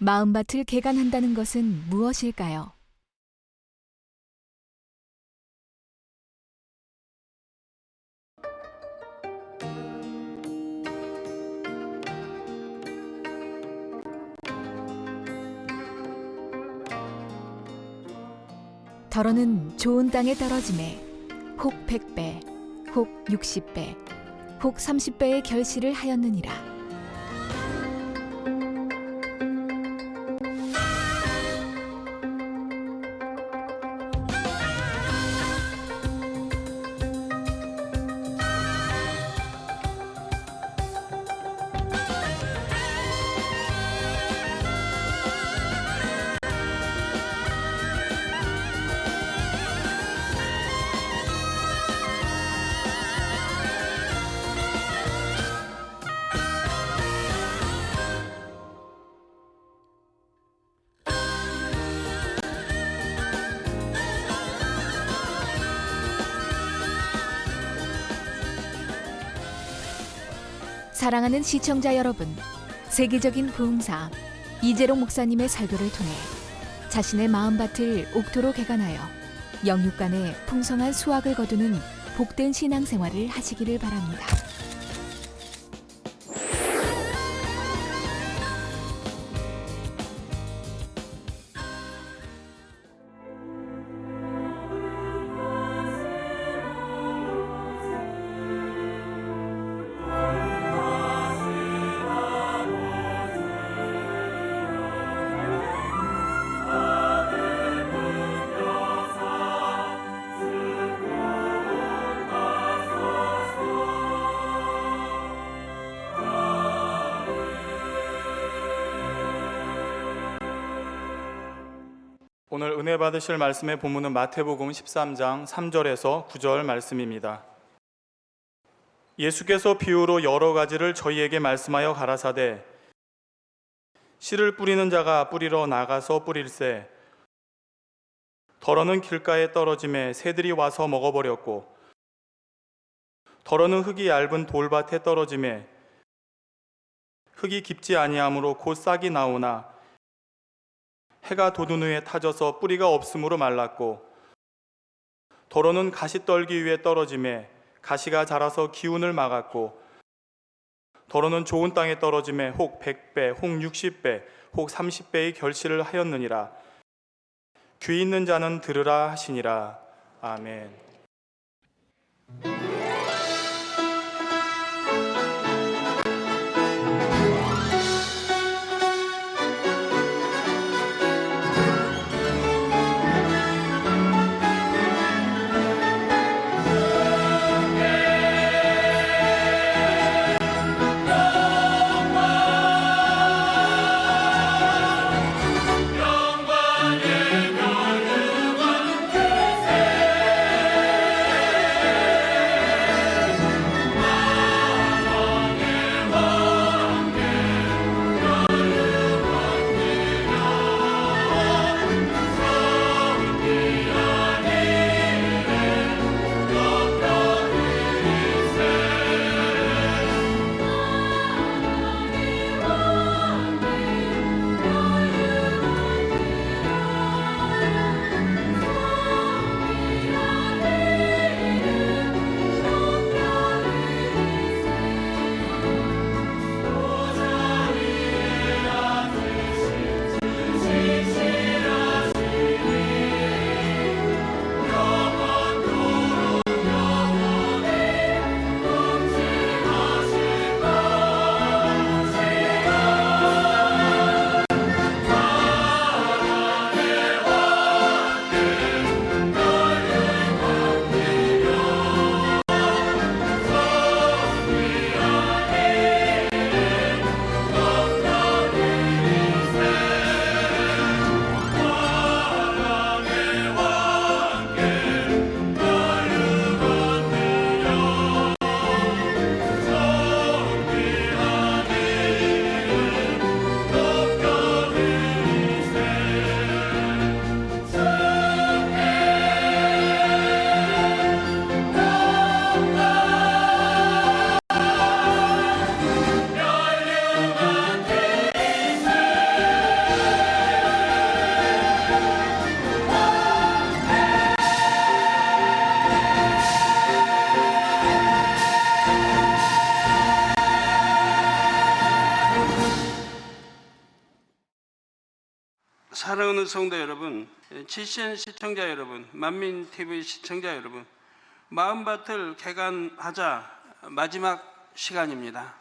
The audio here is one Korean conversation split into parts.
마음밭을 개간한다는 것은 무엇일까요? 더러는 좋은 땅에 떨어짐에 혹 100배, 혹 60배, 혹 30배의 결실을 하였느니라. 사랑하는 시청자 여러분, 세계적인 부흥사 이재롱 목사님의 설교를 통해 자신의 마음밭을 옥토로 개간하여 영육간에 풍성한 수확을 거두는 복된 신앙생활을 하시기를 바랍니다. 오늘 은혜 받으실 말씀의 본문은 마태복음 13장 3절에서 9절 말씀입니다. 예수께서 비유로 여러 가지를 저희에게 말씀하여 가라사대 씨를 뿌리는 자가 뿌리러 나가서 뿌릴새 더러는 길가에 떨어짐에 새들이 와서 먹어버렸고 더러는 흙이 얇은 돌밭에 떨어짐에 흙이 깊지 아니하므로 곧 싹이 나오나 해가 돋은 후에 타져서 뿌리가 없으므로 말랐고 더러는 가시떨기 위에 떨어짐에 가시가 자라서 기운을 막았고 더러는 좋은 땅에 떨어짐에 혹 100배, 혹 60배, 혹 30배의 결실을 하였느니라. 귀 있는 자는 들으라 하시니라. 아멘. 사랑하는 성도 여러분, GCN 시청자 여러분, 만민TV 시청자 여러분, 마음밭을 개간하자 마지막 시간입니다.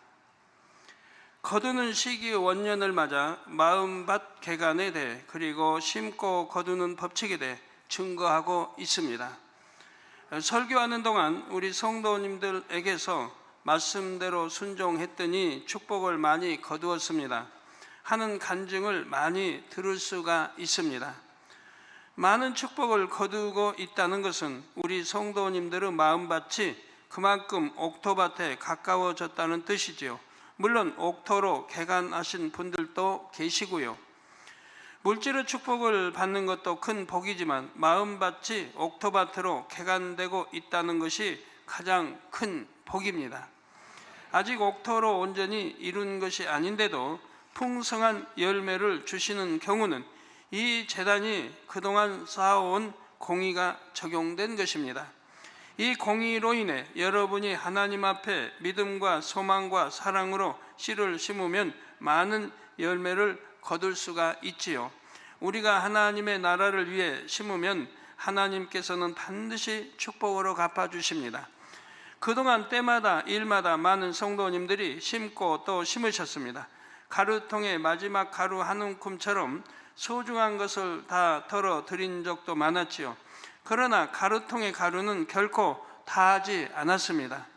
거두는 시기 원년을 맞아 마음밭 개간에 대해 그리고 심고 거두는 법칙에 대해 증거하고 있습니다. 설교하는 동안 우리 성도님들에게서 말씀대로 순종했더니 축복을 많이 거두었습니다 하는 간증을 많이 들을 수가 있습니다. 많은 축복을 거두고 있다는 것은 우리 성도님들의 마음밭이 그만큼 옥토밭에 가까워졌다는 뜻이지요. 물론 옥토로 개간하신 분들도 계시고요. 물질의 축복을 받는 것도 큰 복이지만 마음밭이 옥토밭으로 개간되고 있다는 것이 가장 큰 복입니다. 아직 옥토로 온전히 이룬 것이 아닌데도 풍성한 열매를 주시는 경우는 이 재단이 그동안 쌓아온 공의가 적용된 것입니다. 이 공의로 인해 여러분이 하나님 앞에 믿음과 소망과 사랑으로 씨를 심으면 많은 열매를 거둘 수가 있지요. 우리가 하나님의 나라를 위해 심으면 하나님께서는 반드시 축복으로 갚아주십니다. 그동안 때마다 일마다 많은 성도님들이 심고 또 심으셨습니다. 가루통에 마지막 가루 한 움큼처럼 소중한 것을 다 덜어 드린 적도 많았지요. 그러나 가루통의 가루는 결코 다하지 않았습니다.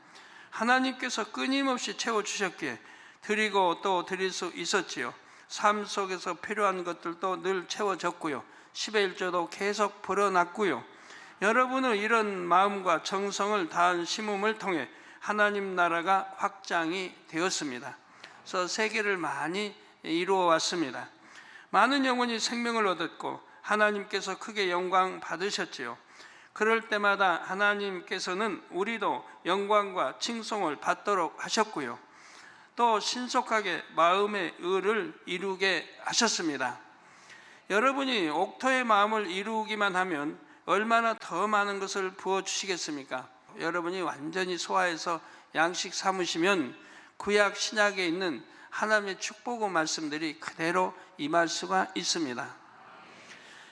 하나님께서 끊임없이 채워주셨기에 드리고 또 드릴 수 있었지요. 삶 속에서 필요한 것들도 늘 채워졌고요. 10의 1조도 계속 불어났고요. 여러분의 이런 마음과 정성을 다한 심음을 통해 하나님 나라가 확장이 되었습니다. 그래서 세계를 많이 이루어 왔습니다. 많은 영혼이 생명을 얻었고 하나님께서 크게 영광 받으셨지요. 그럴 때마다 하나님께서는 우리도 영광과 칭송을 받도록 하셨고요. 또 신속하게 마음의 의를 이루게 하셨습니다. 여러분이 옥토의 마음을 이루기만 하면 얼마나 더 많은 것을 부어주시겠습니까? 여러분이 완전히 소화해서 양식 삼으시면 구약 신약에 있는 하나님의 축복의 말씀들이 그대로 임할 수가 있습니다.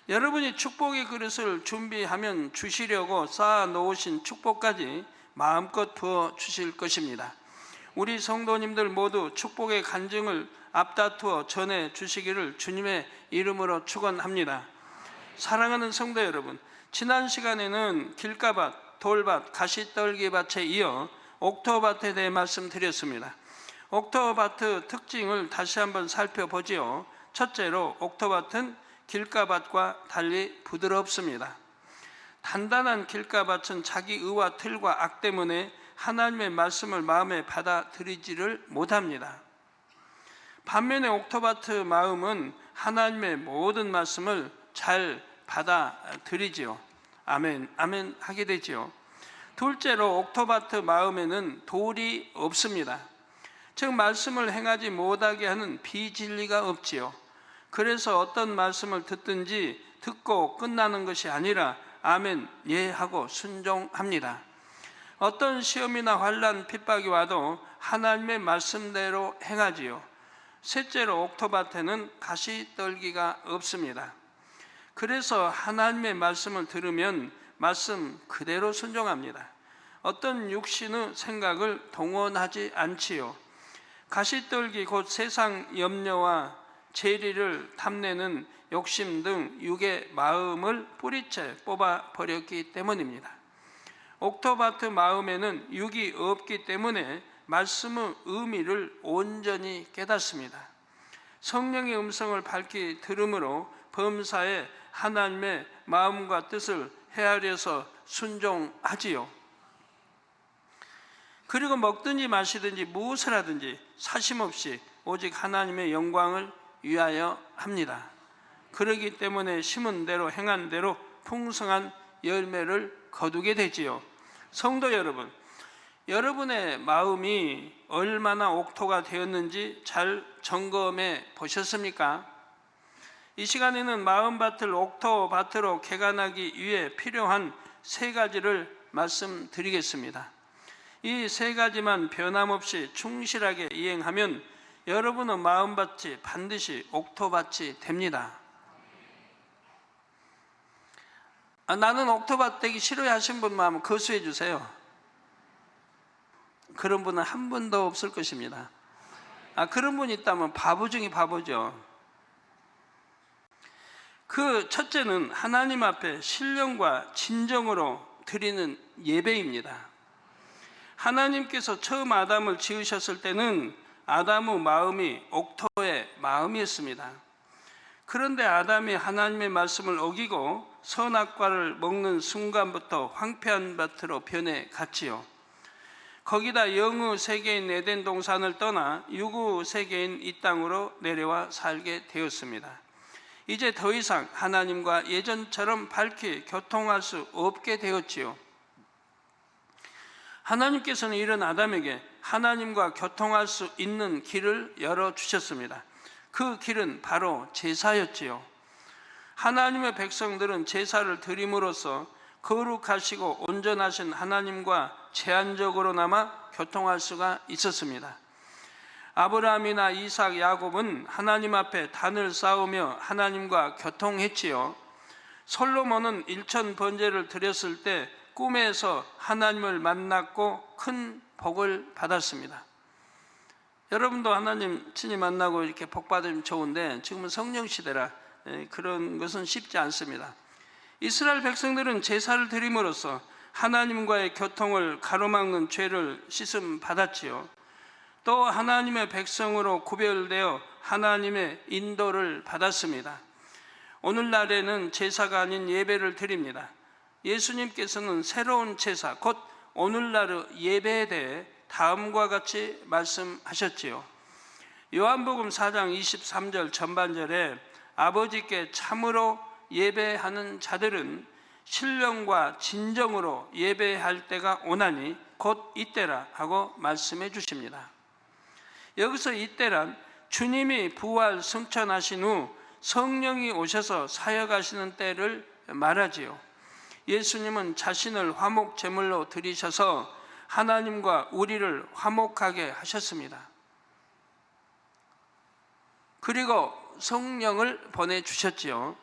여러분이 축복의 그릇을 준비하면 주시려고 쌓아 놓으신 축복까지 마음껏 부어 주실 것입니다. 우리 성도님들 모두 축복의 간증을 앞다투어 전해 주시기를 주님의 이름으로 축원합니다. 사랑하는 성도 여러분, 지난 시간에는 길가밭, 돌밭, 가시떨기밭에 이어 옥토밭에 대해 말씀드렸습니다. 옥토밭의 특징을 다시 한번 살펴보지요. 첫째로 옥토밭은 길가밭과 달리 부드럽습니다. 단단한 길가밭은 자기 의와 틀과 악 때문에 하나님의 말씀을 마음에 받아들이지를 못합니다. 반면에 옥토밭의 마음은 하나님의 모든 말씀을 잘 받아들이지요. 아멘, 아멘 하게 되지요. 둘째로 옥토밭의 마음에는 돌이 없습니다. 즉 말씀을 행하지 못하게 하는 비진리가 없지요. 그래서 어떤 말씀을 듣든지 듣고 끝나는 것이 아니라 아멘, 예 하고 순종합니다. 어떤 시험이나 환난, 핍박이 와도 하나님의 말씀대로 행하지요. 셋째로 옥토밭에는 가시떨기가 없습니다. 그래서 하나님의 말씀을 들으면 말씀 그대로 순종합니다. 어떤 육신의 생각을 동원하지 않지요. 가시떨기 곧 세상 염려와 재리를 탐내는 욕심 등 육의 마음을 뿌리채 뽑아버렸기 때문입니다. 옥토밭의 마음에는 육이 없기 때문에 말씀의 의미를 온전히 깨닫습니다. 성령의 음성을 밝히 들음으로 범사에 하나님의 마음과 뜻을 헤아려서 순종하지요. 그리고 먹든지 마시든지 무엇을 하든지 사심없이 오직 하나님의 영광을 위하여 합니다. 그러기 때문에 심은 대로 행한 대로 풍성한 열매를 거두게 되지요. 성도 여러분, 여러분의 마음이 얼마나 옥토가 되었는지 잘 점검해 보셨습니까? 이 시간에는 마음밭을 옥토밭으로 개간하기 위해 필요한 3가지를 말씀드리겠습니다. 이 3가지만 변함없이 충실하게 이행하면 여러분의 마음밭이 반드시 옥토밭이 됩니다. 나는 옥토밭 되기 싫어요 하신 분만 한번 거수해 주세요. 그런 분은 한 분도 없을 것입니다. 그런 분이 있다면 바보 중에 바보죠. 그 첫째는 하나님 앞에 신령과 진정으로 드리는 예배입니다. 하나님께서 처음 아담을 지으셨을 때는 아담의 마음이 옥토의 마음이었습니다. 그런데 아담이 하나님의 말씀을 어기고 선악과를 먹는 순간부터 황폐한 밭으로 변해 갔지요. 거기다 영의 세계인 에덴 동산을 떠나 육의 세계인 이 땅으로 내려와 살게 되었습니다. 이제 더 이상 하나님과 예전처럼 밝히 교통할 수 없게 되었지요. 하나님께서는 이런 아담에게 하나님과 교통할 수 있는 길을 열어주셨습니다. 그 길은 바로 제사였지요. 하나님의 백성들은 제사를 드림으로써 거룩하시고 온전하신 하나님과 제한적으로나마 교통할 수가 있었습니다. 아브라함이나 이삭, 야곱은 하나님 앞에 단을 쌓으며 하나님과 교통했지요. 솔로몬은 일천 번제를 드렸을 때 꿈에서 하나님을 만났고 큰 복을 받았습니다. 여러분도 하나님 친히 만나고 이렇게 복 받으면 좋은데 지금은 성령 시대라 그런 것은 쉽지 않습니다. 이스라엘 백성들은 제사를 드림으로써 하나님과의 교통을 가로막는 죄를 씻음 받았지요. 또 하나님의 백성으로 구별되어 하나님의 인도를 받았습니다. 오늘날에는 제사가 아닌 예배를 드립니다. 예수님께서는 새로운 제사, 곧 오늘날의 예배에 대해 다음과 같이 말씀하셨지요. 요한복음 4장 23절 전반절에 아버지께 참으로 예배하는 자들은 신령과 진정으로 예배할 때가 오나니 곧 이때라 하고 말씀해 주십니다. 여기서 이때란 주님이 부활 승천하신 후 성령이 오셔서 사역하시는 때를 말하지요. 예수님은 자신을 화목 제물로 드리셔서 하나님과 우리를 화목하게 하셨습니다. 그리고 성령을 보내주셨지요.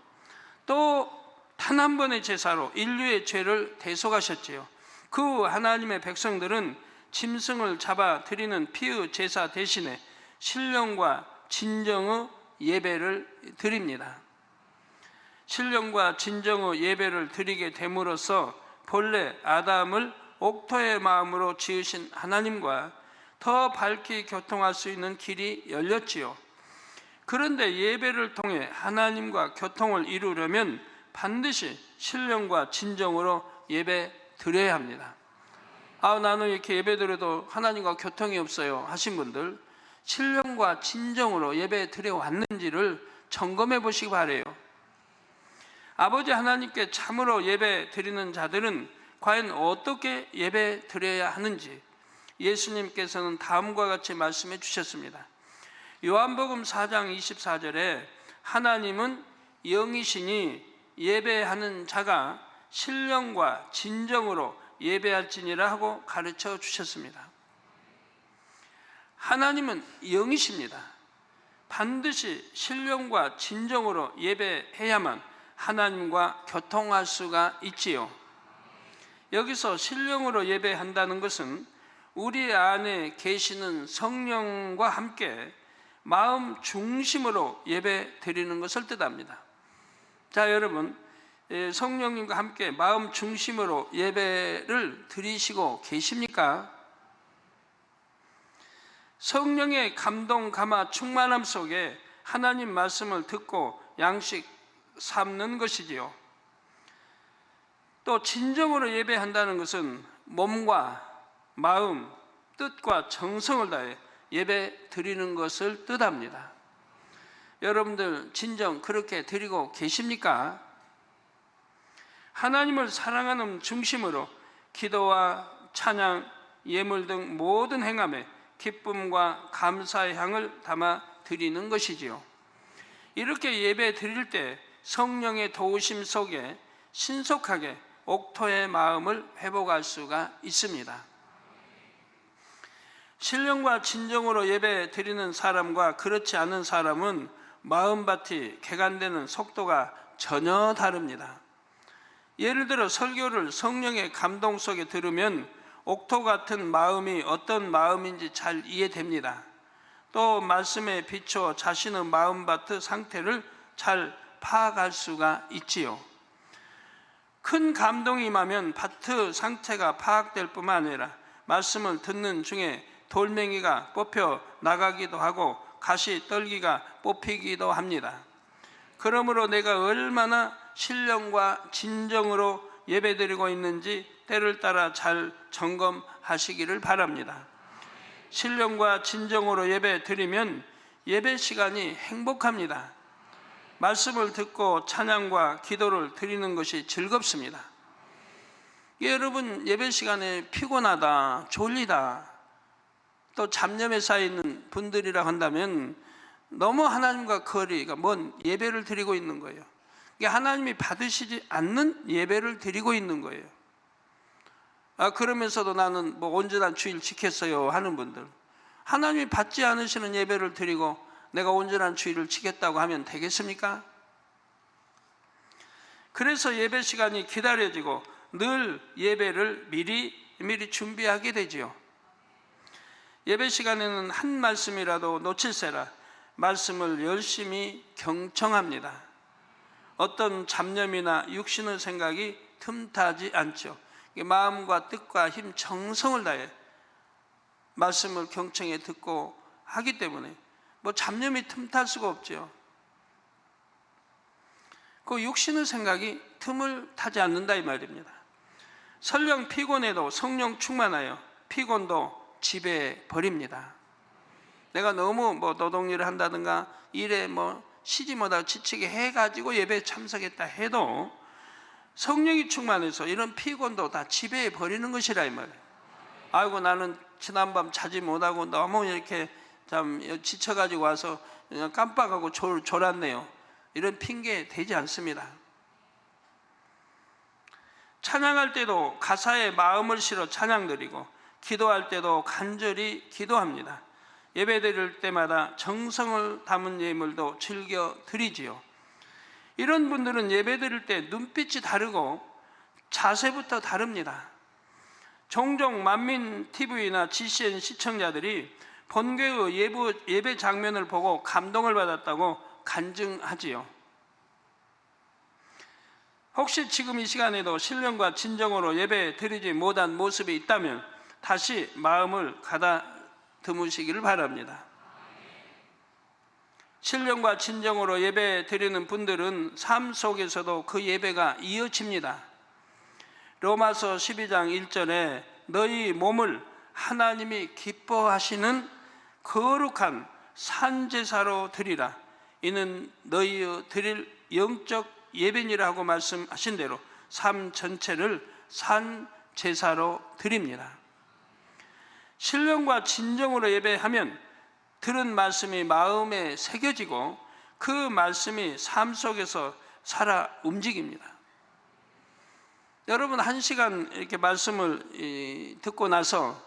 또 단 한 번의 제사로 인류의 죄를 대속하셨지요. 그 하나님의 백성들은 짐승을 잡아 드리는 피의 제사 대신에 신령과 진정의 예배를 드립니다. 신령과 진정의 예배를 드리게 됨으로써 본래 아담을 옥토의 마음으로 지으신 하나님과 더 밝히 교통할 수 있는 길이 열렸지요. 그런데 예배를 통해 하나님과 교통을 이루려면 반드시 신령과 진정으로 예배 드려야 합니다. 나는 이렇게 예배 드려도 하나님과 교통이 없어요 하신 분들, 신령과 진정으로 예배 드려 왔는지를 점검해 보시기 바라요. 아버지 하나님께 참으로 예배 드리는 자들은 과연 어떻게 예배 드려야 하는지 예수님께서는 다음과 같이 말씀해 주셨습니다. 요한복음 4장 24절에 하나님은 영이시니 예배하는 자가 신령과 진정으로 예배할지니라 하고 가르쳐 주셨습니다. 하나님은 영이십니다. 반드시 신령과 진정으로 예배해야만 하나님과 교통할 수가 있지요. 여기서 신령으로 예배한다는 것은 우리 안에 계시는 성령과 함께 마음 중심으로 예배 드리는 것을 뜻합니다. 자, 여러분, 성령님과 함께 마음 중심으로 예배를 드리시고 계십니까? 성령의 감동, 감화, 충만함 속에 하나님 말씀을 듣고 양식 삼는 것이지요. 또 진정으로 예배한다는 것은 몸과 마음, 뜻과 정성을 다해 예배 드리는 것을 뜻합니다. 여러분들 진정 그렇게 드리고 계십니까? 하나님을 사랑하는 중심으로 기도와 찬양, 예물 등 모든 행함에 기쁨과 감사의 향을 담아 드리는 것이지요. 이렇게 예배 드릴 때 성령의 도우심 속에 신속하게 옥토의 마음을 회복할 수가 있습니다. 신령과 진정으로 예배 드리는 사람과 그렇지 않은 사람은 마음밭이 개간되는 속도가 전혀 다릅니다. 예를 들어 설교를 성령의 감동 속에 들으면 옥토 같은 마음이 어떤 마음인지 잘 이해됩니다. 또 말씀에 비추어 자신의 마음밭의 상태를 잘 파악할 수가 있지요. 큰 감동이 임하면 밭의 상태가 파악될 뿐만 아니라 말씀을 듣는 중에 돌멩이가 뽑혀 나가기도 하고 가시떨기가 뽑히기도 합니다. 그러므로 내가 얼마나 신령과 진정으로 예배드리고 있는지 때를 따라 잘 점검하시기를 바랍니다. 신령과 진정으로 예배드리면 예배 시간이 행복합니다. 말씀을 듣고 찬양과 기도를 드리는 것이 즐겁습니다. 여러분 예배 시간에 피곤하다, 졸리다, 또 잡념에 쌓이는 분들이라 한다면 너무 하나님과 거리가 먼 예배를 드리고 있는 거예요. 하나님이 받으시지 않는 예배를 드리고 있는 거예요. 그러면서도 나는 온전한 주일 지켰어요 하는 분들, 하나님이 받지 않으시는 예배를 드리고 내가 온전한 주일을 지켰다고 하면 되겠습니까? 그래서 예배 시간이 기다려지고 늘 예배를 미리 준비하게 되지요. 예배 시간에는 한 말씀이라도 놓칠세라 말씀을 열심히 경청합니다. 어떤 잡념이나 육신의 생각이 틈타지 않죠. 마음과 뜻과 힘, 정성을 다해 말씀을 경청해 듣고 하기 때문에 잡념이 틈탈 수가 없죠. 그 육신의 생각이 틈을 타지 않는다 이 말입니다. 설령 피곤해도 성령 충만하여 피곤도 지배해 버립니다. 내가 너무 노동일을 한다든가 일에 쉬지 못하고 지치게 해가지고 예배에 참석했다 해도 성령이 충만해서 이런 피곤도 다 지배해 버리는 것이라 이 말이에요. 아이고 나는 지난밤 자지 못하고 너무 이렇게 참 지쳐가지고 와서 그냥 깜빡하고 졸았네요. 이런 핑계 되지 않습니다. 찬양할 때도 가사에 마음을 실어 찬양드리고 기도할 때도 간절히 기도합니다. 예배 드릴 때마다 정성을 담은 예물도 즐겨 드리지요. 이런 분들은 예배 드릴 때 눈빛이 다르고 자세부터 다릅니다. 종종 만민TV나 GCN 시청자들이 본교의 예배 장면을 보고 감동을 받았다고 간증하지요. 혹시 지금 이 시간에도 신령과 진정으로 예배 드리지 못한 모습이 있다면 다시 마음을 가다듬으시기를 바랍니다. 신령과 진정으로 예배 드리는 분들은 삶 속에서도 그 예배가 이어집니다. 로마서 12장 1절에 너희 몸을 하나님이 기뻐하시는 거룩한 산제사로 드리라. 이는 너희의 드릴 영적 예배니라고 말씀하신 대로 삶 전체를 산제사로 드립니다. 신령과 진정으로 예배하면 들은 말씀이 마음에 새겨지고 그 말씀이 삶 속에서 살아 움직입니다. 여러분 1시간 이렇게 말씀을 듣고 나서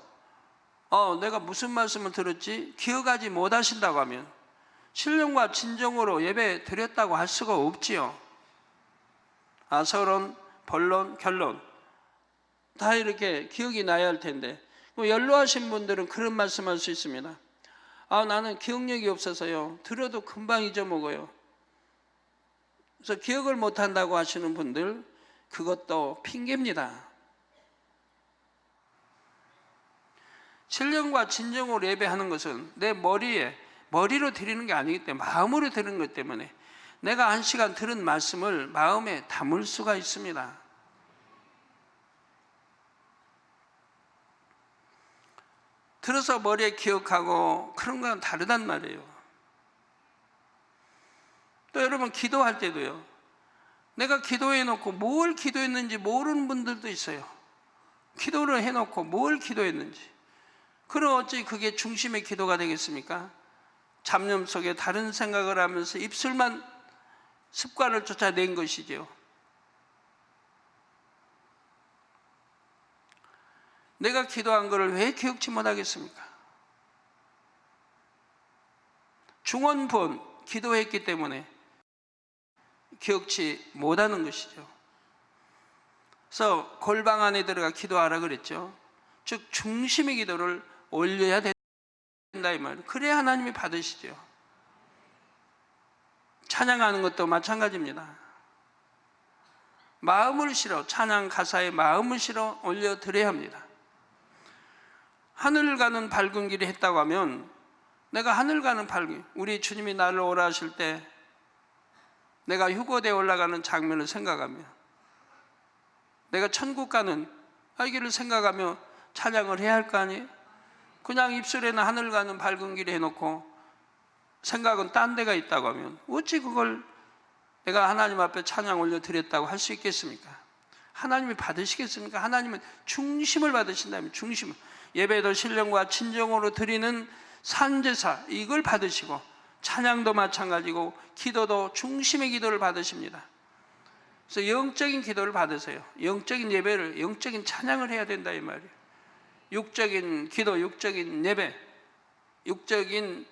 내가 무슨 말씀을 들었지 기억하지 못하신다고 하면 신령과 진정으로 예배 드렸다고 할 수가 없지요. 서론, 본론, 결론 다 이렇게 기억이 나야 할 텐데 연로하신 분들은 그런 말씀할 수 있습니다. 나는 기억력이 없어서요 들어도 금방 잊어먹어요. 그래서 기억을 못한다고 하시는 분들 그것도 핑계입니다. 신령과 진정으로 예배하는 것은 내 머리로 드리는 게 아니기 때문에 마음으로 드리는 것 때문에 내가 1시간 들은 말씀을 마음에 담을 수가 있습니다. 들어서 머리에 기억하고 그런 건 다르단 말이에요. 또 여러분 기도할 때도요 내가 기도해놓고 뭘 기도했는지 모르는 분들도 있어요. 기도를 해놓고 뭘 기도했는지. 그럼 어찌 그게 중심의 기도가 되겠습니까? 잡념 속에 다른 생각을 하면서 입술만 습관을 쫓아낸 것이죠. 내가 기도한 것을 왜 기억지 못하겠습니까? 중원본 기도했기 때문에 기억지 못하는 것이죠. 그래서 골방 안에 들어가 기도하라 그랬죠. 즉 중심의 기도를 올려야 된다 이 말이에요. 그래야 하나님이 받으시죠. 찬양하는 것도 마찬가지입니다. 마음을 실어, 찬양 가사에 마음을 실어 올려드려야 합니다. 하늘 가는 밝은 길이 했다고 하면, 내가 하늘 가는 밝은 길, 우리 주님이 나를 오라 하실 때 내가 휴거대에 올라가는 장면을 생각하며, 내가 천국 가는 길을 생각하며 찬양을 해야 할 거 아니에요? 그냥 입술에는 하늘 가는 밝은 길이 해놓고 생각은 딴 데가 있다고 하면 어찌 그걸 내가 하나님 앞에 찬양 올려드렸다고 할 수 있겠습니까? 하나님이 받으시겠습니까? 하나님은 중심을 받으신다면, 중심을, 예배도 신령과 진정으로 드리는 산제사, 이걸 받으시고, 찬양도 마찬가지고 기도도 중심의 기도를 받으십니다. 그래서 영적인 기도를 받으세요. 영적인 예배를, 영적인 찬양을 해야 된다 이 말이에요. 육적인 기도, 육적인 예배, 육적인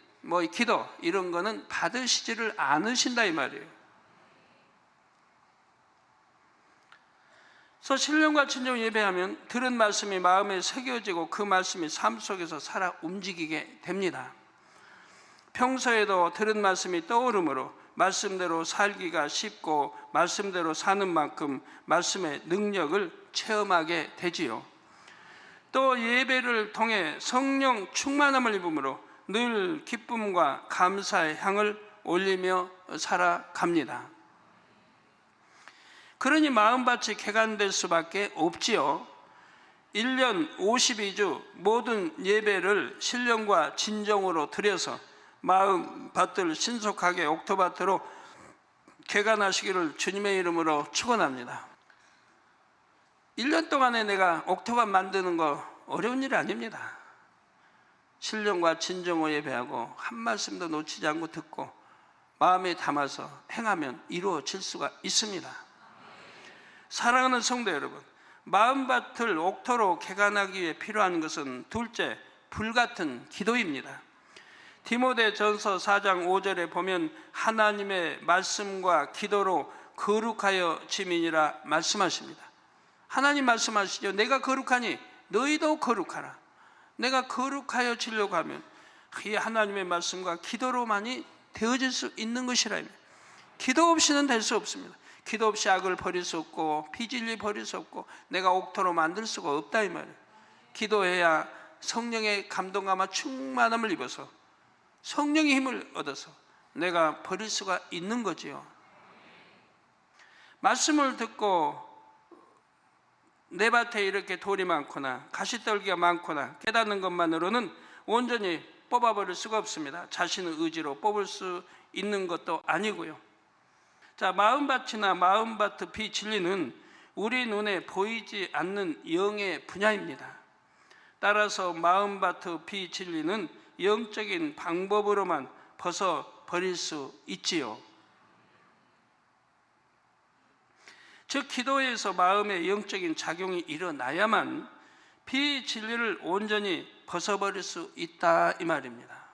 기도, 이런 거는 받으시지를 않으신다 이 말이에요. 그래서 신령과 진정 예배하면 들은 말씀이 마음에 새겨지고 그 말씀이 삶 속에서 살아 움직이게 됩니다. 평소에도 들은 말씀이 떠오르므로 말씀대로 살기가 쉽고 말씀대로 사는 만큼 말씀의 능력을 체험하게 되지요. 또 예배를 통해 성령 충만함을 입음으로 늘 기쁨과 감사의 향을 올리며 살아갑니다. 그러니 마음밭이 개간될 수밖에 없지요. 1년 52주 모든 예배를 신령과 진정으로 드려서 마음밭을 신속하게 옥토밭으로 개간하시기를 주님의 이름으로 축원합니다. 1년 동안에 내가 옥토밭 만드는 거 어려운 일이 아닙니다. 신령과 진정으로 예배하고 한 말씀도 놓치지 않고 듣고 마음에 담아서 행하면 이루어질 수가 있습니다. 사랑하는 성도 여러분, 마음밭을 옥토로 개간하기 위해 필요한 것은 둘째, 불같은 기도입니다. 디모데전서 4장 5절에 보면 하나님의 말씀과 기도로 거룩하여 지민이라 말씀하십니다. 하나님 말씀하시죠. 내가 거룩하니 너희도 거룩하라. 내가 거룩하여 지려고 하면 이 하나님의 말씀과 기도로만이 되어질 수 있는 것이라. 기도 없이는 될 수 없습니다. 기도 없이 악을 버릴 수 없고 비진리 버릴 수 없고 내가 옥토로 만들 수가 없다 이 말이에요. 기도해야 성령의 감동감과 충만함을 입어서 성령의 힘을 얻어서 내가 버릴 수가 있는 거지요. 말씀을 듣고 내 밭에 이렇게 돌이 많거나 가시떨기가 많거나 깨닫는 것만으로는 온전히 뽑아버릴 수가 없습니다. 자신의 의지로 뽑을 수 있는 것도 아니고요. 자, 마음밭이나 마음밭의 비진리는 우리 눈에 보이지 않는 영의 분야입니다. 따라서 마음밭의 비진리는 영적인 방법으로만 벗어버릴 수 있지요. 즉 기도에서 마음의 영적인 작용이 일어나야만 비진리를 온전히 벗어버릴 수 있다 이 말입니다.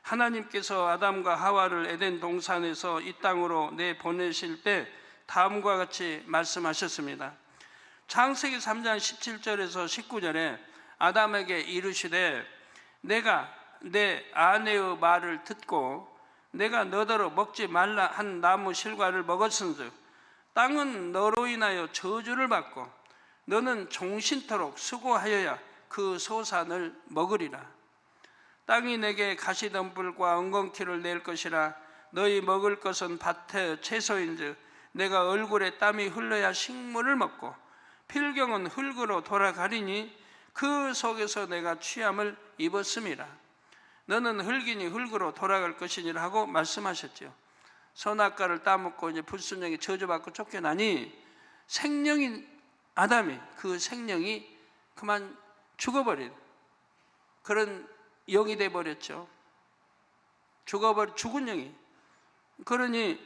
하나님께서 아담과 하와를 에덴 동산에서 이 땅으로 내보내실 때 다음과 같이 말씀하셨습니다. 창세기 3장 17절에서 19절에 아담에게 이르시되 내가 내 아내의 말을 듣고 내가 너더러 먹지 말라 한 나무 실과를 먹었은즉 땅은 너로 인하여 저주를 받고 너는 종신토록 수고하여야 그 소산을 먹으리라. 땅이 내게 가시덤불과 엉겅퀴를 낼 것이라. 너희 먹을 것은 밭의 채소인즉 내가 얼굴에 땀이 흘러야 식물을 먹고 필경은 흙으로 돌아가리니 그 속에서 내가 취함을 입었음이라. 너는 흙이니 흙으로 돌아갈 것이니라 하고 말씀하셨죠. 선악과를 따먹고 이제 불순종에 저주받고 쫓겨나니 생명인 아담이 그 생명이 그만 죽어버린 그런 영이 돼버렸죠. 죽은 영이. 그러니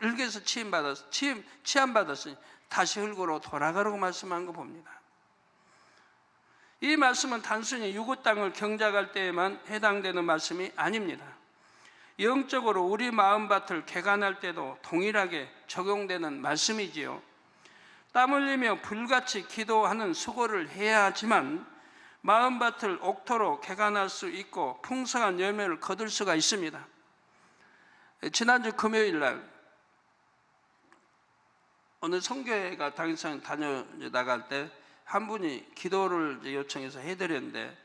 흙에서 취함받았으니 다시 흙으로 돌아가라고 말씀한 거 봅니다. 이 말씀은 단순히 유구 땅을 경작할 때에만 해당되는 말씀이 아닙니다. 영적으로 우리 마음밭을 개간할 때도 동일하게 적용되는 말씀이지요. 땀 흘리며 불같이 기도하는 수고를 해야 하지만 마음밭을 옥토로 개간할 수 있고 풍성한 열매를 거둘 수가 있습니다. 지난주 금요일 날 어느 성교회가 당일상 다녀나갈 때 한 분이 기도를 요청해서 해드렸는데,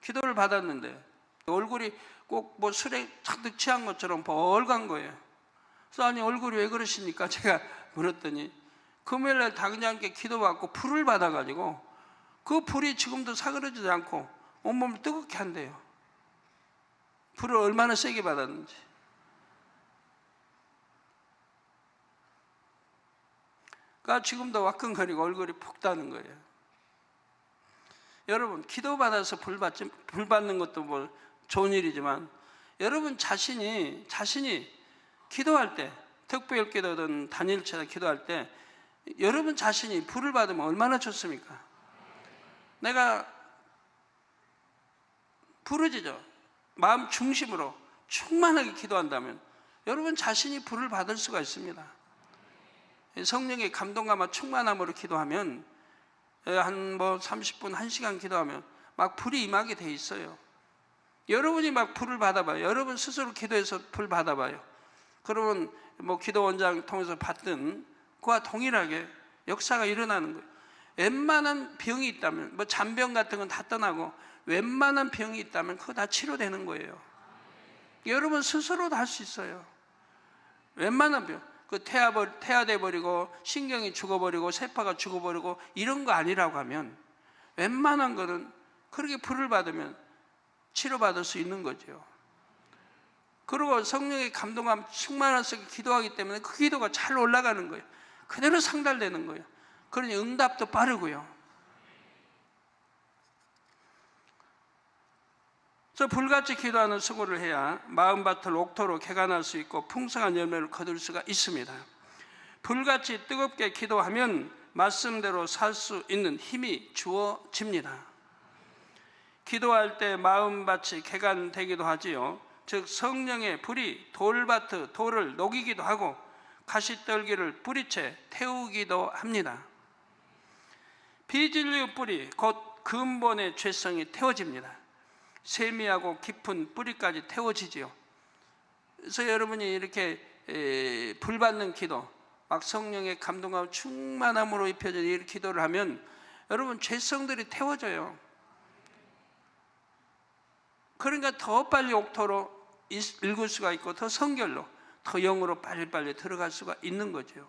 기도를 받았는데 얼굴이 꼭 뭐 술에 잔뜩 취한 것처럼 벌간 거예요. 그래서 아니 얼굴이 왜 그러십니까? 제가 물었더니 금요일날 당장께 기도받고 불을 받아가지고 그 불이 지금도 사그러지지 않고 온몸을 뜨겁게 한대요. 불을 얼마나 세게 받았는지. 그러니까 지금도 와끈거리고 얼굴이 푹 타는 거예요. 여러분, 기도받아서 불 받는 것도 뭐 좋은 일이지만 여러분 자신이 기도할 때, 특별 기도든 단일체나 기도할 때 여러분 자신이 불을 받으면 얼마나 좋습니까? 내가 부르짖어 마음 중심으로 충만하게 기도한다면 여러분 자신이 불을 받을 수가 있습니다. 성령의 감동감과 충만함으로 기도하면 한 30분, 1시간 기도하면 막 불이 임하게 돼 있어요. 여러분이 막 불을 받아봐요. 여러분 스스로 기도해서 불 받아봐요. 그러면 뭐 기도 원장 통해서 받든 그와 동일하게 역사가 일어나는 거예요. 웬만한 병이 있다면, 뭐 잔병 같은 건 다 떠나고 웬만한 병이 있다면 그거 다 치료되는 거예요. 여러분 스스로도 할 수 있어요. 웬만한 병. 그 태아돼 버리고 신경이 죽어버리고 세포가 죽어버리고 이런 거 아니라고 하면 웬만한 거는 그렇게 불을 받으면 치료받을 수 있는 거죠. 그리고 성령의 감동감 충만한 속에 기도하기 때문에 그 기도가 잘 올라가는 거예요. 그대로 상달되는 거예요. 그러니 응답도 빠르고요. 그래서 불같이 기도하는 수고를 해야 마음밭을 옥토로 개간할 수 있고 풍성한 열매를 거둘 수가 있습니다. 불같이 뜨겁게 기도하면 말씀대로 살 수 있는 힘이 주어집니다. 기도할 때 마음밭이 개간되기도 하지요. 즉 성령의 불이 돌을 녹이기도 하고 가시떨기를 뿌리채 태우기도 합니다. 비진리의 뿌리 곧 근본의 죄성이 태워집니다. 세미하고 깊은 뿌리까지 태워지지요. 그래서 여러분이 이렇게 불 받는 기도, 막 성령의 감동과 충만함으로 입혀진 이 기도를 하면 여러분 죄성들이 태워져요. 그러니까 더 빨리 옥토로 읽을 수가 있고 더 성결로, 더 영으로 빨리빨리 들어갈 수가 있는 거죠.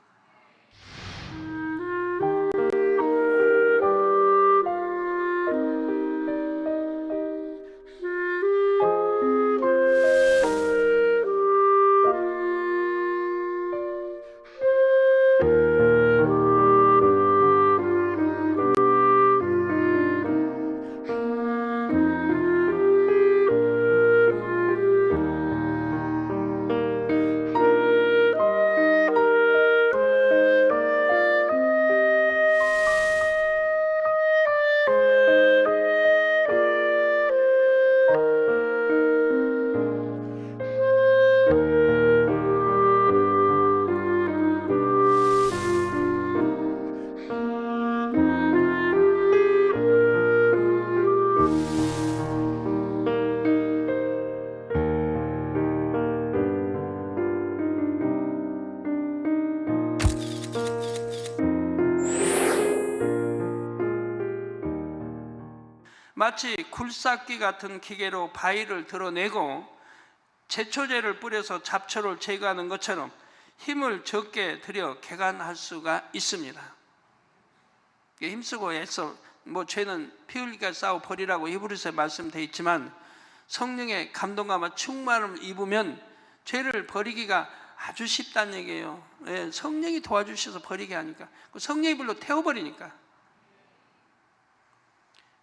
마치 굴삭기 같은 기계로 바위를 드러내고 제초제를 뿌려서 잡초를 제거하는 것처럼 힘을 적게 들여 개간할 수가 있습니다. 힘쓰고 애써 뭐 죄는 피 흘리기까지 싸워 버리라고 히브리서에 말씀되어 있지만 성령의 감동감과 충만함을 입으면 죄를 버리기가 아주 쉽다는 얘기예요. 예, 성령이 도와주셔서 버리게 하니까, 성령의 불로 태워버리니까.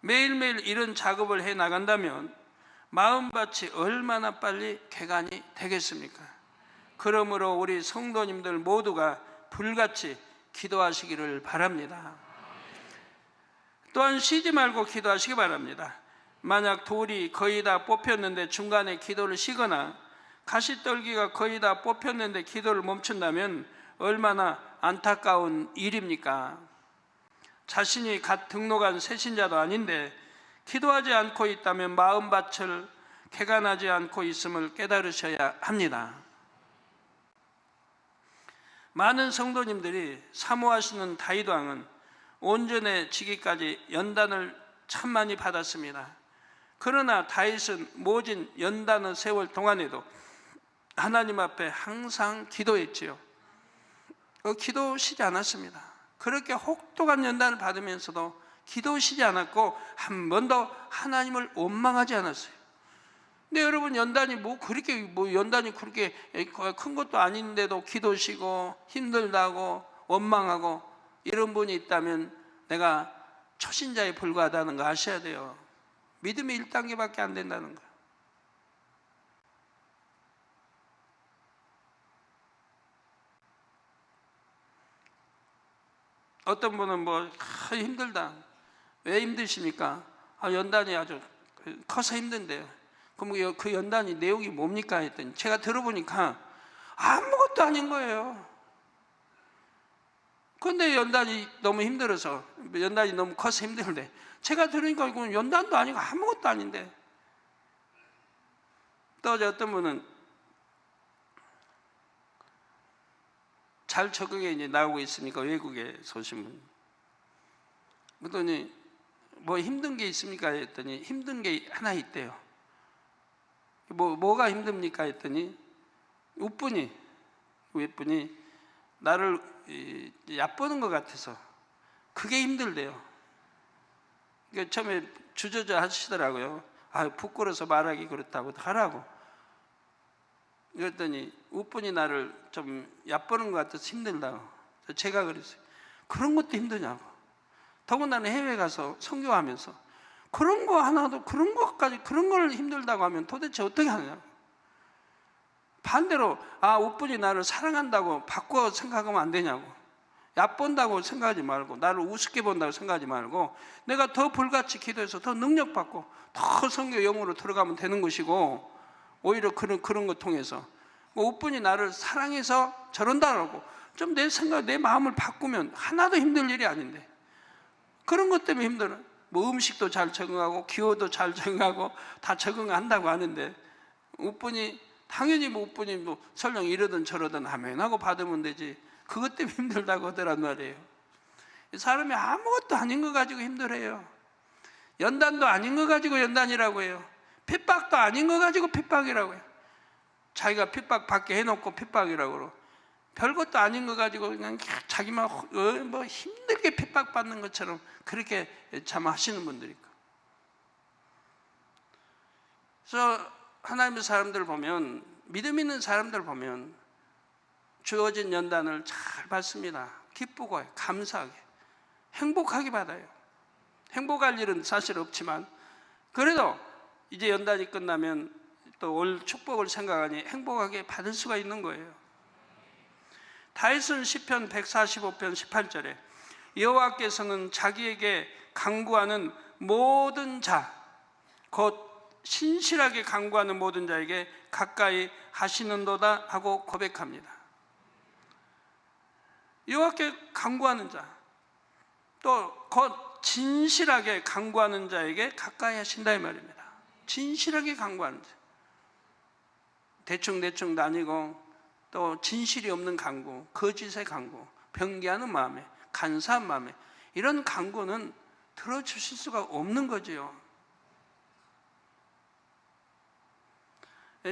매일매일 이런 작업을 해 나간다면 마음밭이 얼마나 빨리 개간이 되겠습니까? 그러므로 우리 성도님들 모두가 불같이 기도하시기를 바랍니다. 또한 쉬지 말고 기도하시기 바랍니다. 만약 돌이 거의 다 뽑혔는데 중간에 기도를 쉬거나 가시떨기가 거의 다 뽑혔는데 기도를 멈춘다면 얼마나 안타까운 일입니까? 자신이 갓 등록한 새신자도 아닌데 기도하지 않고 있다면 마음밭을 개간하지 않고 있음을 깨달으셔야 합니다. 많은 성도님들이 사모하시는 다윗 왕은 온전해지기까지 연단을 참 많이 받았습니다. 그러나 다윗은 모진 연단의 세월 동안에도 하나님 앞에 항상 기도했지요. 기도 쉬지 않았습니다. 그렇게 혹독한 연단을 받으면서도 기도 쉬지 않았고 한 번도 하나님을 원망하지 않았어요. 근데 여러분, 연단이 연단이 그렇게 큰 것도 아닌데도 기도 쉬고 힘들다고 원망하고 이런 분이 있다면 내가 초신자에 불과하다는 거 아셔야 돼요. 믿음이 1단계밖에 안 된다는 거예요. 어떤 분은 힘들다. 왜 힘드십니까? 연단이 아주 커서 힘든데요. 그럼 그 연단이 내용이 뭡니까? 했더니 제가 들어보니까 아무것도 아닌 거예요. 그런데 연단이 너무 힘들어서, 연단이 너무 커서 힘들대. 제가 들으니까 이건 연단도 아니고 아무것도 아닌데. 또 어떤 분은 잘 적응해 이제 나오고 있으니까 외국에서 오신 분. 그랬더니 뭐 힘든 게 있습니까? 했더니 힘든 게 하나 있대요. 뭐가 힘듭니까? 했더니 윗분이 나를 얕보는 것 같아서 그게 힘들대요. 그러니까 처음에 주저주 하시더라고요. 부끄러워서 말하기 그렇다고 하라고. 그랬더니 윗분이 나를 좀 얕보는 것 같아서 힘들다고. 제가 그랬어요. 그런 것도 힘드냐고. 더군다나 해외 가서 선교하면서 그런 거 하나도, 그런 것까지, 그런 걸 힘들다고 하면 도대체 어떻게 하느냐고. 반대로 윗분이 나를 사랑한다고 바꿔 생각하면 안 되냐고. 얕본다고 생각하지 말고, 나를 우습게 본다고 생각하지 말고, 내가 더 불같이 기도해서 더 능력받고 더 선교 영으로 들어가면 되는 것이고, 오히려 그런 거 통해서 윗분이 나를 사랑해서 저런다라고 좀 내 생각, 내 마음을 바꾸면 하나도 힘들 일이 아닌데, 그런 것 때문에 힘들어. 음식도 잘 적응하고 기호도 잘 적응하고 다 적응한다고 하는데, 윗분이 당연히 윗분이 설령 이러든 저러든 하면 하고 받으면 되지, 그것 때문에 힘들다고 하더란 말이에요. 사람이 아무것도 아닌 거 가지고 힘들어요. 연단도 아닌 거 가지고 연단이라고 해요. 핍박도 아닌 거 가지고 핍박이라고 해요. 자기가 핍박 받게 해놓고 핍박이라고 그러고, 별것도 아닌 거 가지고 그냥 자기만 힘들게 핍박받는 것처럼 그렇게 참 하시는 분들이 있고. 그래서 하나님의 사람들 보면, 믿음 있는 사람들 보면 주어진 연단을 잘 받습니다. 기쁘고 감사하게 행복하게 받아요. 행복할 일은 사실 없지만 그래도 이제 연단이 끝나면 또 올 축복을 생각하니 행복하게 받을 수가 있는 거예요. 다윗은 시편 145편 18절에 여호와께서는 자기에게 간구하는 모든 자, 곧 신실하게 간구하는 모든 자에게 가까이 하시는도다 하고 고백합니다. 여호와께 간구하는 자, 또 곧 진실하게 간구하는 자에게 가까이 하신다 이 말입니다. 진실하게 간구하는 자, 대충 다니고 또 진실이 없는 간구, 거짓의 간구, 변개하는 마음에, 간사한 마음에, 이런 간구는 들어주실 수가 없는 거지요.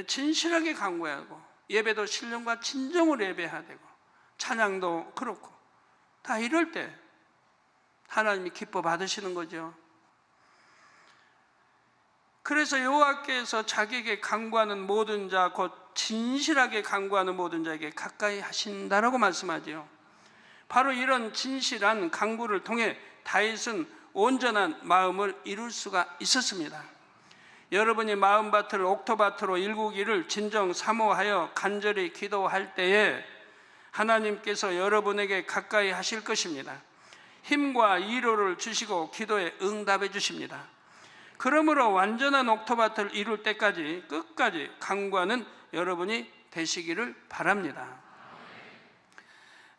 진실하게 간구해야 하고, 예배도 신령과 진정으로 예배해야 되고, 찬양도 그렇고, 다 이럴 때 하나님이 기뻐 받으시는 거죠. 그래서 여호와께서 자기에게 간구하는 모든 자, 곧 진실하게 간구하는 모든 자에게 가까이 하신다라고 말씀하지요. 바로 이런 진실한 간구를 통해 다윗은 온전한 마음을 이룰 수가 있었습니다. 여러분이 마음밭을 옥토밭으로 일구기를 진정 사모하여 간절히 기도할 때에 하나님께서 여러분에게 가까이 하실 것입니다. 힘과 위로를 주시고 기도에 응답해 주십니다. 그러므로 완전한 옥토밭을 이룰 때까지 끝까지 강구하는 여러분이 되시기를 바랍니다.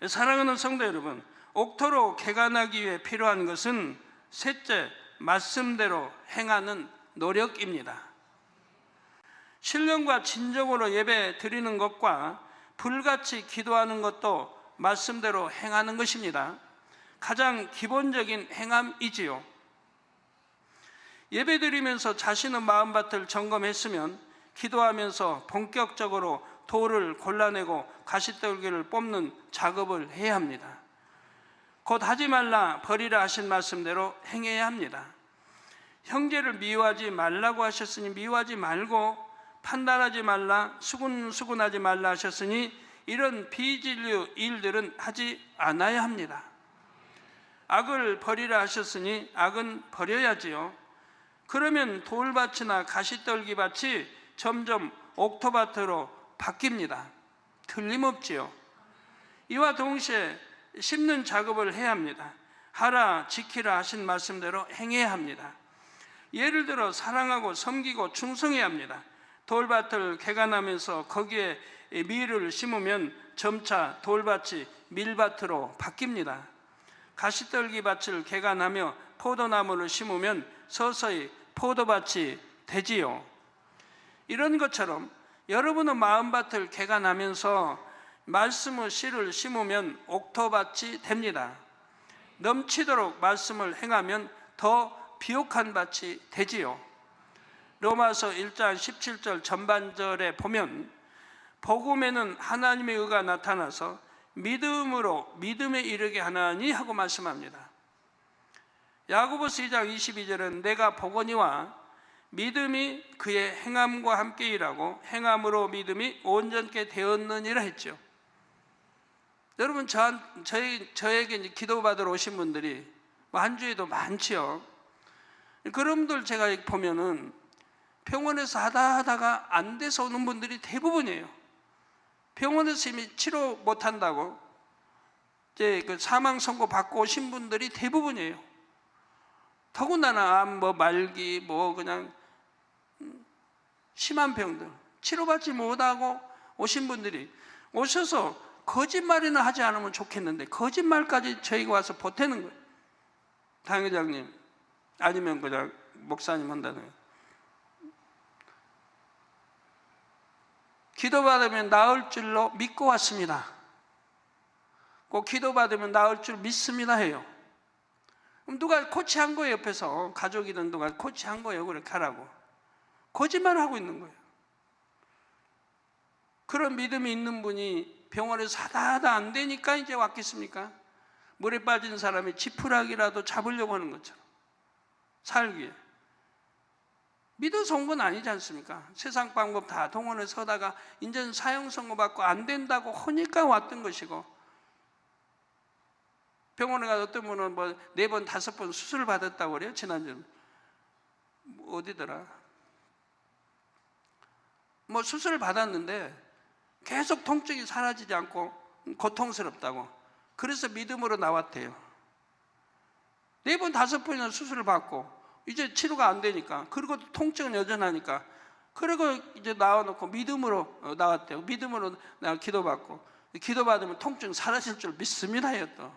사랑하는 성도 여러분, 옥토로 개간하기 위해 필요한 것은 셋째, 말씀대로 행하는 노력입니다. 신령과 진정으로 예배 드리는 것과 불같이 기도하는 것도 말씀대로 행하는 것입니다. 가장 기본적인 행함이지요. 예배 드리면서 자신의 마음밭을 점검했으면 기도하면서 본격적으로 돌을 골라내고 가시떨기를 뽑는 작업을 해야 합니다. 곧 하지 말라 버리라 하신 말씀대로 행해야 합니다. 형제를 미워하지 말라고 하셨으니 미워하지 말고, 판단하지 말라, 수군하지 말라 하셨으니 이런 비진리 일들은 하지 않아야 합니다. 악을 버리라 하셨으니 악은 버려야지요. 그러면 돌밭이나 가시떨기밭이 점점 옥토밭으로 바뀝니다. 틀림없지요. 이와 동시에 심는 작업을 해야 합니다. 하라 지키라 하신 말씀대로 행해야 합니다. 예를 들어 사랑하고 섬기고 충성해야 합니다. 돌밭을 개간하면서 거기에 밀을 심으면 점차 돌밭이 밀밭으로 바뀝니다. 가시떨기 밭을 개간하며 포도나무를 심으면 서서히 포도밭이 되지요. 이런 것처럼 여러분의 마음밭을 개간하면서 말씀의 씨를 심으면 옥토밭이 됩니다. 넘치도록 말씀을 행하면 더 비옥한 밭이 되지요. 로마서 1장 17절 전반절에 보면 복음에는 하나님의 의가 나타나서 믿음으로 믿음에 이르게 하나니 하고 말씀합니다. 야고보서 2장 22절은 내가 보거니와 믿음이 그의 행함과 함께 일하고 행함으로 믿음이 온전케 되었느니라 했죠. 여러분 저에게 이제 기도받으러 오신 분들이 한 주에도 많지요. 그런 분들 제가 보면은 병원에서 하다가 안 돼서 오는 분들이 대부분이에요. 병원에서 이미 치료 못한다고 이제 그 사망 선고 받고 오신 분들이 대부분이에요. 더군다나 암, 말기, 그냥 심한 병들 치료받지 못하고 오신 분들이 오셔서 거짓말이나 하지 않으면 좋겠는데 거짓말까지 저희가 와서 보태는 거예요. 당회장님 아니면 그냥 목사님 한다는 거예요. 기도받으면 나을 줄로 믿고 왔습니다. 꼭 기도받으면 나을 줄 믿습니다 해요. 그럼 누가 코치한 거예요. 옆에서 가족이든 누가 코치한 거예요. 그렇게 하라고. 거짓말을 하고 있는 거예요. 그런 믿음이 있는 분이 병원에서 하다 안 되니까 이제 왔겠습니까? 물에 빠진 사람이 지푸라기라도 잡으려고 하는 것처럼 살기에. 믿어서 온 건 아니지 않습니까? 세상 방법 다 동원해서 하다가 이제는 사형 선고 받고 안 된다고 하니까 왔던 것이고, 병원에 가서 어떤 분은 4번, 5번 수술을 받았다고 그래요. 지난주 어디더라? 수술을 받았는데 계속 통증이 사라지지 않고 고통스럽다고. 그래서 믿음으로 나왔대요. 4번, 5번이나 수술을 받고 이제 치료가 안 되니까, 그리고 통증은 여전하니까, 그리고 이제 나와놓고 믿음으로 나왔대요. 믿음으로 내가 기도받고, 기도받으면 통증 사라질 줄 믿습니다 해요. 또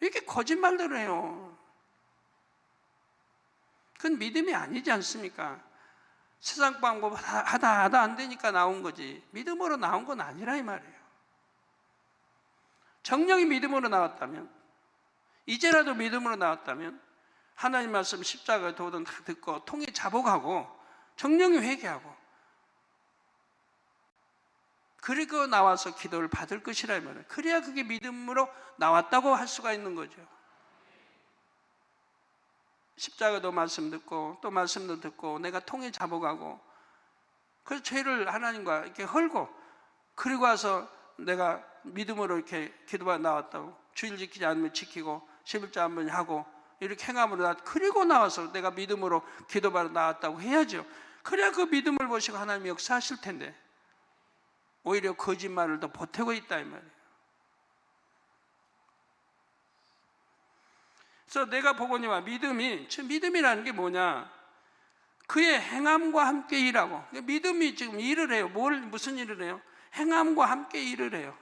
이렇게 거짓말들을 해요. 그건 믿음이 아니지 않습니까? 세상 방법 하다 안 되니까 나온 거지 믿음으로 나온 건 아니라 이 말이에요. 정령이 믿음으로 나왔다면, 이제라도 믿음으로 나왔다면 하나님 말씀 십자가 도든 다 듣고 통에 자복하고 정령이 회개하고 그리고 나와서 기도를 받을 것이라 이 말이에요. 그래야 그게 믿음으로 나왔다고 할 수가 있는 거죠. 십자가도 말씀 듣고 또 말씀도 듣고 내가 통에 자복하고 그래서 죄를 하나님과 이렇게 헐고 그리고 와서 내가 믿음으로 이렇게 기도가 나왔다고, 주일 지키지 않으면 지키고 11조 한 번 하고 이렇게 행함으로 나왔고, 그리고 나와서 내가 믿음으로 기도받아 나왔다고 해야죠. 그래야 그 믿음을 보시고 하나님이 역사하실 텐데 오히려 거짓말을 더 보태고 있다 이 말이에요. 그래서 내가 보거니와 믿음이, 저 믿음이라는 게 뭐냐? 그의 행함과 함께 일하고. 믿음이 지금 일을 해요. 무슨 일을 해요? 행함과 함께 일을 해요.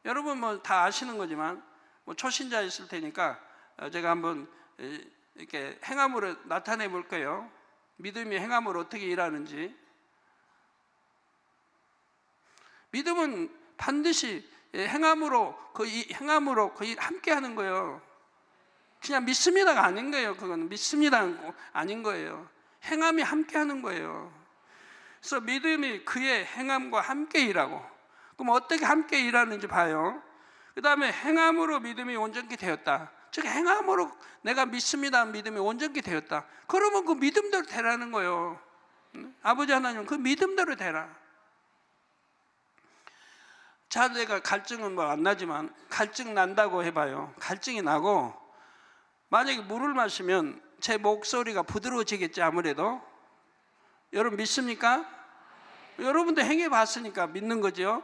여러분 뭐 다 아시는 거지만 뭐 초신자 있을 테니까 제가 한번 이렇게 행함으로 나타내 볼게요. 믿음이 행함으로 어떻게 일하는지. 믿음은 반드시 행함으로 거의 함께 하는 거예요. 그냥 믿습니다가 아닌 거예요. 그건 믿습니다 아닌 거예요. 행함이 함께 하는 거예요. 그래서 믿음이 그의 행함과 함께 일하고. 그럼 어떻게 함께 일하는지 봐요. 그 다음에 행함으로 믿음이 온전히 되었다. 즉 행함으로 내가 믿습니다 믿음이 온전히 되었다. 그러면 그 믿음대로 되라는 거예요. 아버지 하나님 그 믿음대로 되라. 자녀가 갈증은 뭐 안 나지만 갈증 난다고 해봐요. 갈증이 나고 만약에 물을 마시면 제 목소리가 부드러워지겠지 아무래도. 여러분 믿습니까? 여러분도 행해 봤으니까 믿는 거죠.